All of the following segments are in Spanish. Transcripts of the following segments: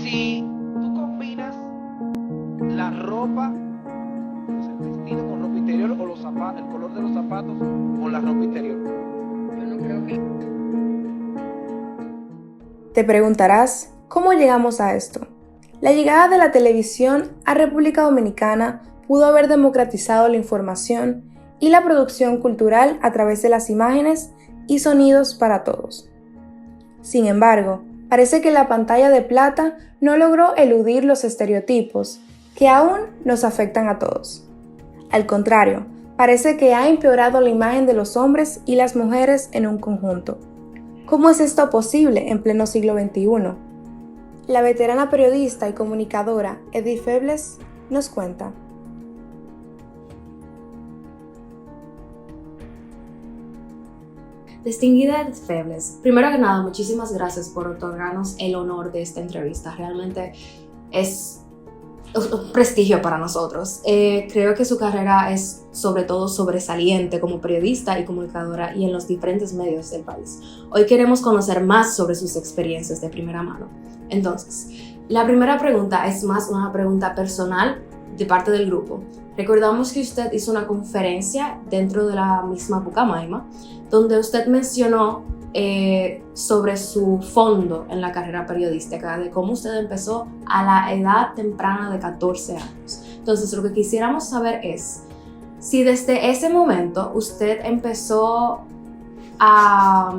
Si tú combinas la ropa, o sea, el vestido con ropa interior, o los zapatos, el color de los zapatos con la ropa interior. Yo no creo que... Te preguntarás, ¿cómo llegamos a esto? La llegada de la televisión a República Dominicana pudo haber democratizado la información y la producción cultural a través de las imágenes y sonidos para todos. Sin embargo, parece que la pantalla de plata no logró eludir los estereotipos que aún nos afectan a todos. Al contrario, parece que ha empeorado la imagen de los hombres y las mujeres en un conjunto. ¿Cómo es esto posible en pleno siglo XXI? La veterana periodista y comunicadora Edith Febles nos cuenta. Distinguida Edith Febles, primero que nada, muchísimas gracias por otorgarnos el honor de esta entrevista. Realmente es un prestigio para nosotros. Creo que su carrera es sobre todo sobresaliente como periodista y comunicadora y en los diferentes medios del país. Hoy queremos conocer más sobre sus experiencias de primera mano. Entonces, la primera pregunta es más una pregunta personal de parte del grupo. Recordamos que usted hizo una conferencia dentro de la misma Pucamaima, donde usted mencionó sobre su fondo en la carrera periodística, de cómo usted empezó a la edad temprana de 14 años. Entonces, lo que quisiéramos saber es si desde ese momento usted empezó a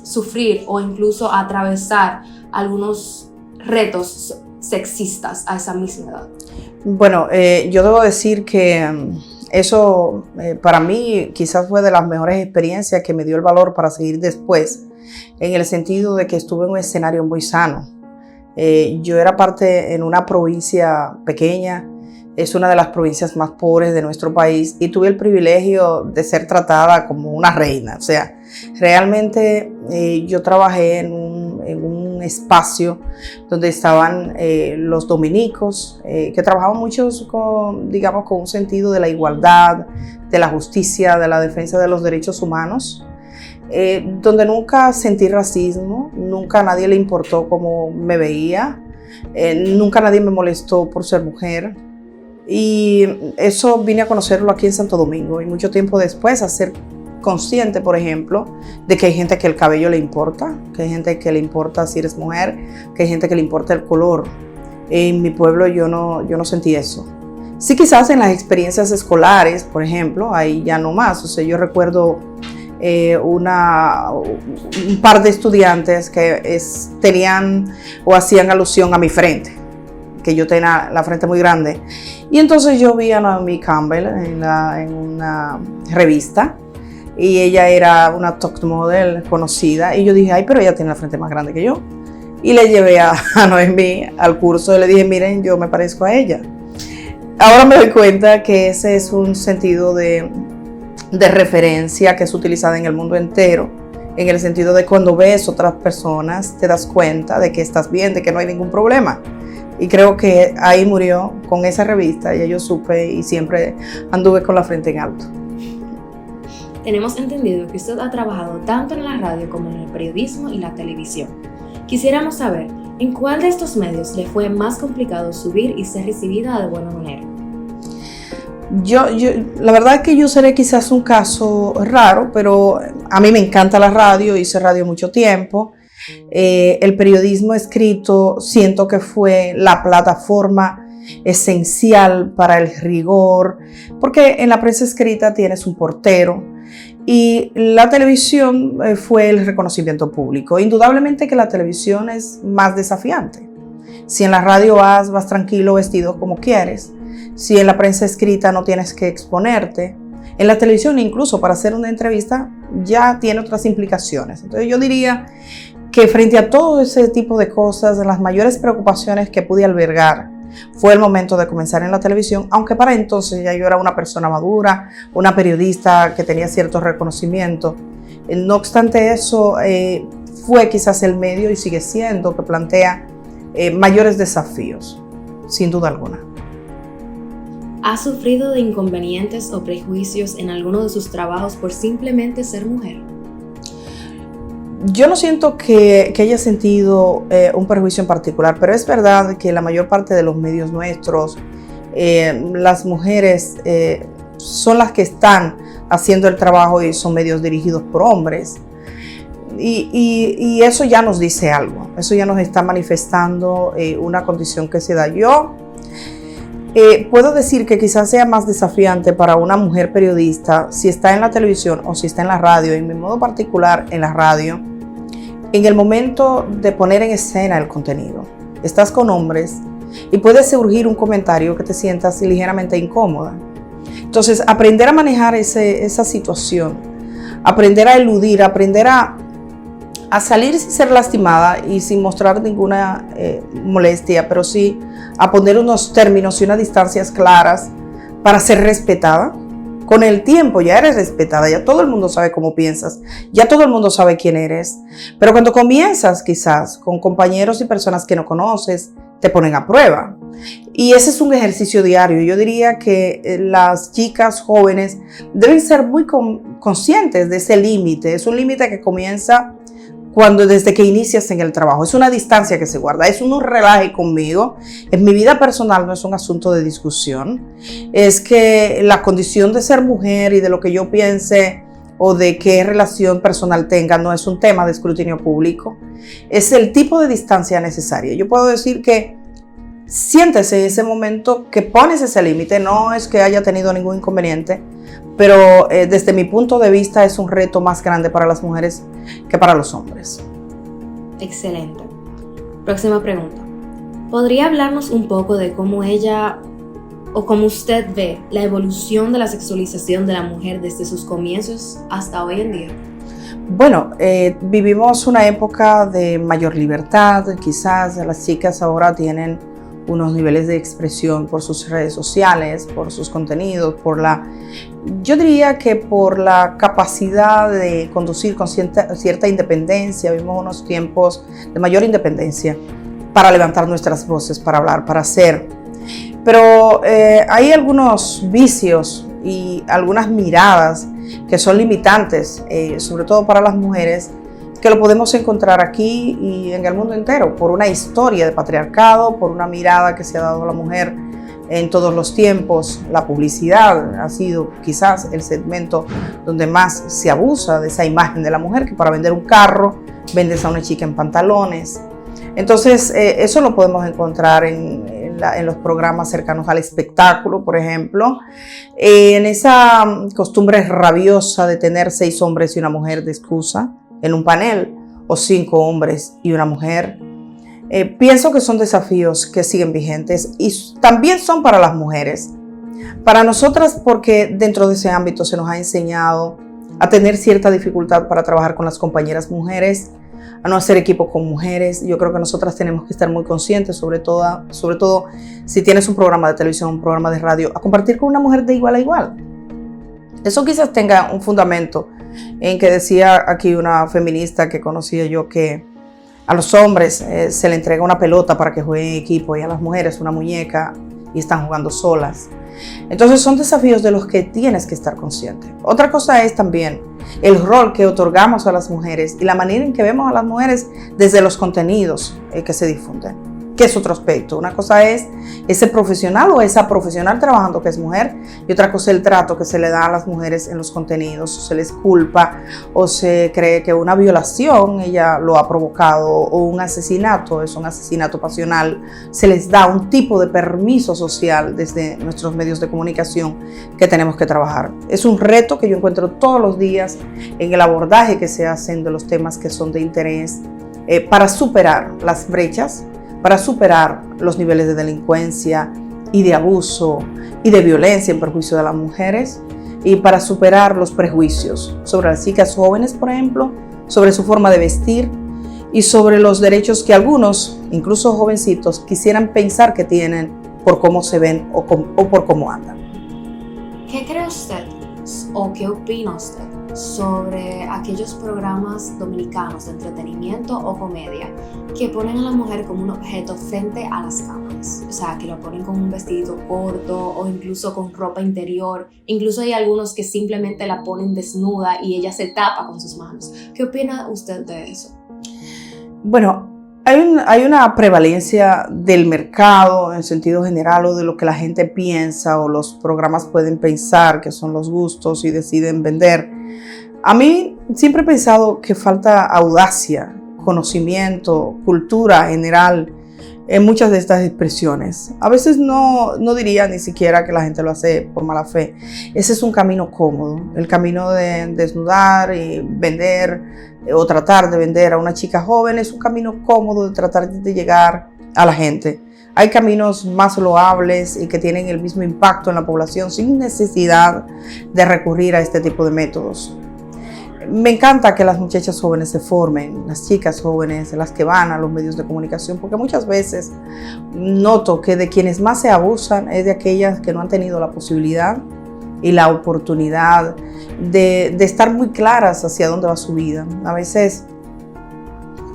sufrir o incluso a atravesar algunos retos sexistas a esa misma edad. Bueno, yo debo decir que eso para mí quizás fue de las mejores experiencias que me dio el valor para seguir después, en el sentido de que estuve en un escenario muy sano. Yo era parte en una provincia pequeña, es una de las provincias más pobres de nuestro país y tuve el privilegio de ser tratada como una reina. O sea, realmente yo trabajé en un espacio donde estaban los dominicos, que trabajaban muchos con un sentido de la igualdad, de la justicia, de la defensa de los derechos humanos, donde nunca sentí racismo, nunca a nadie le importó cómo me veía, nunca nadie me molestó por ser mujer. Y eso vine a conocerlo aquí en Santo Domingo y mucho tiempo después a ser consciente, por ejemplo, de que hay gente que el cabello le importa, que hay gente que le importa si eres mujer, que hay gente que le importa el color. En mi pueblo yo no sentí eso. Sí, quizás en las experiencias escolares, por ejemplo, ahí ya no más. O sea, yo recuerdo un par de estudiantes que tenían o hacían alusión a mi frente, que yo tenía la frente muy grande. Y entonces yo vi a Naomi Campbell en una revista y ella era una top model conocida y yo dije, ay, pero ella tiene la frente más grande que yo. Y le llevé a Noemí al curso y le dije, miren, yo me parezco a ella. Ahora me doy cuenta que ese es un sentido de referencia que es utilizada en el mundo entero, en el sentido de cuando ves otras personas te das cuenta de que estás bien, de que no hay ningún problema. Y creo que ahí murió con esa revista, ya yo supe y siempre anduve con la frente en alto. Tenemos entendido que usted ha trabajado tanto en la radio como en el periodismo y la televisión. Quisiéramos saber, ¿en cuál de estos medios le fue más complicado subir y ser recibida de buena manera? La verdad es que yo seré quizás un caso raro, pero a mí me encanta la radio, hice radio mucho tiempo. El periodismo escrito siento que fue la plataforma esencial para el rigor, porque en la prensa escrita tienes un portero y la televisión fue el reconocimiento público. Indudablemente que la televisión es más desafiante. Si en la radio vas tranquilo, vestido como quieres. Si en la prensa escrita no tienes que exponerte. En la televisión incluso para hacer una entrevista ya tiene otras implicaciones. Entonces yo diría que frente a todo ese tipo de cosas, las mayores preocupaciones que pude albergar fue el momento de comenzar en la televisión, aunque para entonces ya yo era una persona madura, una periodista que tenía cierto reconocimiento. No obstante eso, fue quizás el medio y sigue siendo que plantea mayores desafíos, sin duda alguna. ¿Ha sufrido de inconvenientes o prejuicios en alguno de sus trabajos por simplemente ser mujer? Yo no siento que haya sentido un perjuicio en particular, pero es verdad que la mayor parte de los medios nuestros, las mujeres son las que están haciendo el trabajo y son medios dirigidos por hombres. Y eso ya nos dice algo, eso ya nos está manifestando una condición que se da. Yo puedo decir que quizás sea más desafiante para una mujer periodista si está en la televisión o si está en la radio, en mi modo particular en la radio, en el momento de poner en escena el contenido. Estás con hombres y puede surgir un comentario que te sientas ligeramente incómoda. Entonces, aprender a manejar esa situación, aprender a eludir, aprender a salir sin ser lastimada y sin mostrar ninguna molestia, pero sí a poner unos términos y unas distancias claras para ser respetada. Con el tiempo ya eres respetada, ya todo el mundo sabe cómo piensas, ya todo el mundo sabe quién eres. Pero cuando comienzas quizás con compañeros y personas que no conoces, te ponen a prueba. Y ese es un ejercicio diario. Yo diría que las chicas jóvenes deben ser muy conscientes de ese límite. Es un límite que comienza desde que inicias en el trabajo. Es una distancia que se guarda, es un relaje conmigo. En mi vida personal no es un asunto de discusión. Es que la condición de ser mujer y de lo que yo piense o de qué relación personal tenga no es un tema de escrutinio público. Es el tipo de distancia necesaria. Yo puedo decir que siéntese en ese momento que pones ese límite. No es que haya tenido ningún inconveniente, pero desde mi punto de vista es un reto más grande para las mujeres que para los hombres. Excelente. Próxima pregunta. ¿Podría hablarnos un poco de cómo ella o cómo usted ve la evolución de la sexualización de la mujer desde sus comienzos hasta hoy en día? Bueno, vivimos una época de mayor libertad. Quizás las chicas ahora tienen unos niveles de expresión por sus redes sociales, por sus contenidos, yo diría que por la capacidad de conducir con cierta independencia. Vivimos unos tiempos de mayor independencia para levantar nuestras voces, para hablar, para hacer. Pero hay algunos vicios y algunas miradas que son limitantes, sobre todo para las mujeres, que lo podemos encontrar aquí y en el mundo entero, por una historia de patriarcado, por una mirada que se ha dado a la mujer en todos los tiempos. La publicidad ha sido quizás el segmento donde más se abusa de esa imagen de la mujer, que para vender un carro vendes a una chica en pantalones. Entonces, eso lo podemos encontrar en los programas cercanos al espectáculo, por ejemplo, en esa costumbre rabiosa de tener 6 hombres y una mujer de excusa en un panel, o 5 hombres y una mujer. Pienso que son desafíos que siguen vigentes y también son para las mujeres. Para nosotras, porque dentro de ese ámbito se nos ha enseñado a tener cierta dificultad para trabajar con las compañeras mujeres, a no hacer equipo con mujeres. Yo creo que nosotras tenemos que estar muy conscientes, sobre todo si tienes un programa de televisión, un programa de radio, a compartir con una mujer de igual a igual. Eso quizás tenga un fundamento en que decía aquí una feminista que conocía yo que a los hombres se le entrega una pelota para que jueguen en equipo y a las mujeres una muñeca y están jugando solas. Entonces son desafíos de los que tienes que estar consciente. Otra cosa es también el rol que otorgamos a las mujeres y la manera en que vemos a las mujeres desde los contenidos que se difunden, que es otro aspecto. Una cosa es ese profesional o esa profesional trabajando que es mujer, y otra cosa es el trato que se le da a las mujeres en los contenidos. Se les culpa o se cree que una violación ella lo ha provocado, o un asesinato es un asesinato pasional. Se les da un tipo de permiso social desde nuestros medios de comunicación que tenemos que trabajar. Es un reto que yo encuentro todos los días en el abordaje que se hacen de los temas que son de interés para superar las brechas, para superar los niveles de delincuencia y de abuso y de violencia en perjuicio de las mujeres, y para superar los prejuicios sobre las chicas jóvenes, por ejemplo, sobre su forma de vestir y sobre los derechos que algunos, incluso jovencitos, quisieran pensar que tienen por cómo se ven o por cómo andan. ¿Qué cree usted o qué opina usted sobre aquellos programas dominicanos de entretenimiento o comedia que ponen a la mujer como un objeto frente a las cámaras? niñas, o sea, que lo ponen con un vestido corto o incluso con ropa interior. Incluso hay algunos que simplemente la ponen desnuda y ella se tapa con sus manos. ¿Qué opina usted de eso? Bueno, hay una prevalencia del mercado en sentido general, o de lo que la gente piensa o los programas pueden pensar que son los gustos y deciden vender. A mí siempre he pensado que falta audacia, conocimiento, cultura general en muchas de estas expresiones. A veces no diría ni siquiera que la gente lo hace por mala fe. Ese es un camino cómodo, el camino de desnudar y vender o tratar de vender a una chica joven es un camino cómodo de tratar de llegar a la gente. Hay caminos más loables y que tienen el mismo impacto en la población sin necesidad de recurrir a este tipo de métodos. Me encanta que las muchachas jóvenes se formen, las chicas jóvenes, las que van a los medios de comunicación, porque muchas veces noto que de quienes más se abusan es de aquellas que no han tenido la posibilidad y la oportunidad de estar muy claras hacia dónde va su vida. A veces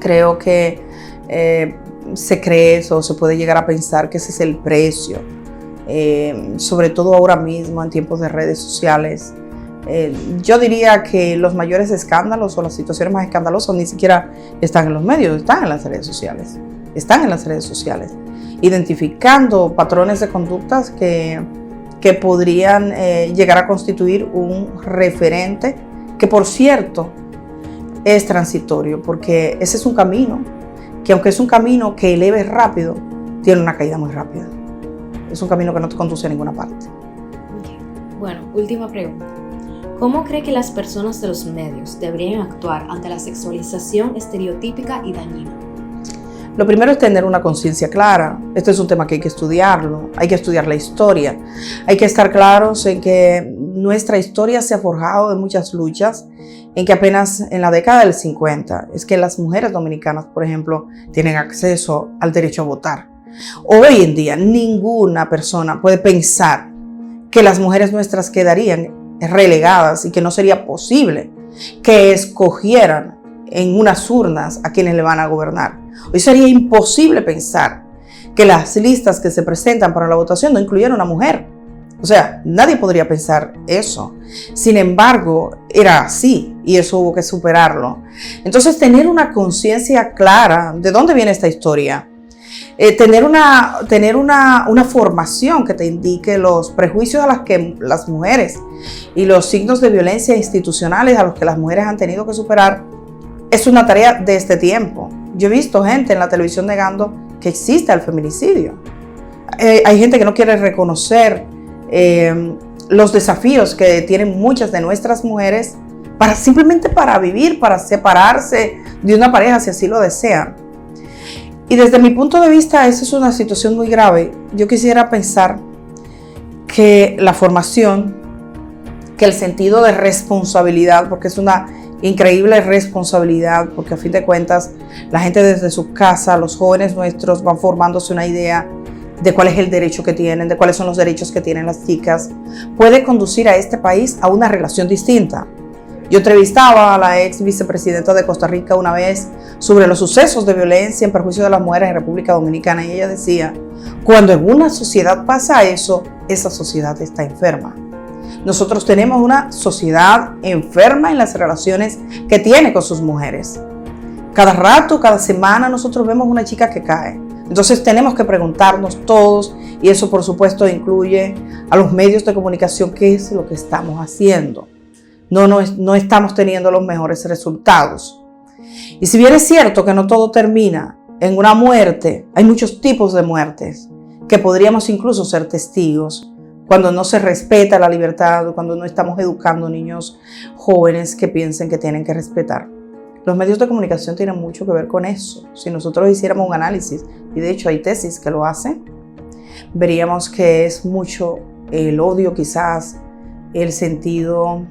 creo que se cree eso, se puede llegar a pensar que ese es el precio, sobre todo ahora mismo en tiempos de redes sociales. Yo diría que los mayores escándalos o las situaciones más escandalosas ni siquiera están en los medios, están en las redes sociales. Están en las redes sociales, identificando patrones de conductas que podrían llegar a constituir un referente, que por cierto es transitorio, porque ese es un camino, que aunque es un camino que eleve rápido, tiene una caída muy rápida. Es un camino que no te conduce a ninguna parte. Okay. Bueno, última pregunta. ¿Cómo cree que las personas de los medios deberían actuar ante la sexualización estereotípica y dañina? Lo primero es tener una conciencia clara. Este es un tema que hay que estudiarlo, hay que estudiar la historia. Hay que estar claros en que nuestra historia se ha forjado de muchas luchas, en que apenas en la década del 50 es que las mujeres dominicanas, por ejemplo, tienen acceso al derecho a votar. Hoy en día ninguna persona puede pensar que las mujeres nuestras quedarían relegadas y que no sería posible que escogieran en unas urnas a quienes le van a gobernar. Hoy sería imposible pensar que las listas que se presentan para la votación no incluyeran a una mujer. O sea, nadie podría pensar eso. Sin embargo, era así y eso hubo que superarlo. Entonces, tener una conciencia clara de dónde viene esta historia. Tener una formación que te indique los prejuicios a los que las mujeres y los signos de violencia institucionales a los que las mujeres han tenido que superar es una tarea de este tiempo. Yo he visto gente en la televisión negando que existe el feminicidio. Hay gente que no quiere reconocer los desafíos que tienen muchas de nuestras mujeres simplemente para vivir, para separarse de una pareja si así lo desean. Y desde mi punto de vista, esa es una situación muy grave. Yo quisiera pensar que la formación, que el sentido de responsabilidad, porque es una increíble responsabilidad, porque a fin de cuentas, la gente desde su casa, los jóvenes nuestros van formándose una idea de cuál es el derecho que tienen, de cuáles son los derechos que tienen las chicas, puede conducir a este país a una relación distinta. Yo entrevistaba a la ex vicepresidenta de Costa Rica una vez sobre los sucesos de violencia en perjuicio de las mujeres en República Dominicana y ella decía, cuando en una sociedad pasa eso, esa sociedad está enferma. Nosotros tenemos una sociedad enferma en las relaciones que tiene con sus mujeres. Cada rato, cada semana nosotros vemos una chica que cae. Entonces tenemos que preguntarnos todos, y eso por supuesto incluye a los medios de comunicación, qué es lo que estamos haciendo. No estamos teniendo los mejores resultados. Y si bien es cierto que no todo termina en una muerte, hay muchos tipos de muertes que podríamos incluso ser testigos cuando no se respeta la libertad o cuando no estamos educando niños jóvenes que piensen que tienen que respetar. Los medios de comunicación tienen mucho que ver con eso. Si nosotros hiciéramos un análisis, y de hecho hay tesis que lo hacen, veríamos que es mucho el odio quizás, el sentido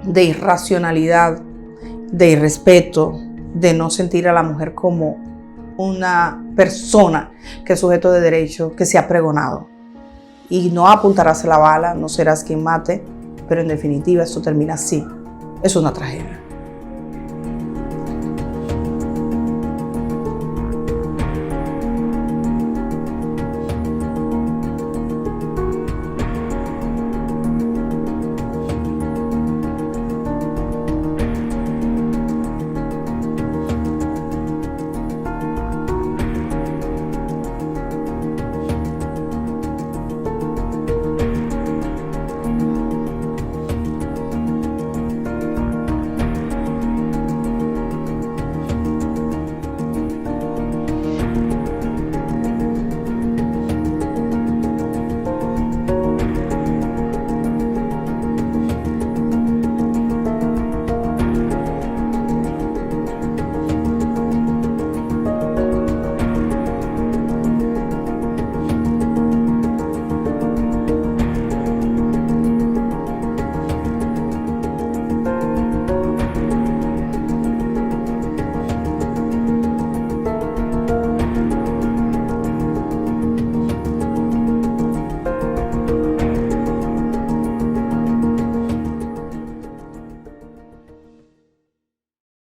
de irracionalidad, de irrespeto, de no sentir a la mujer como una persona que es sujeto de derecho, que se ha pregonado. Y no apuntarás la bala, no serás quien mate, pero en definitiva esto termina así. Es una tragedia.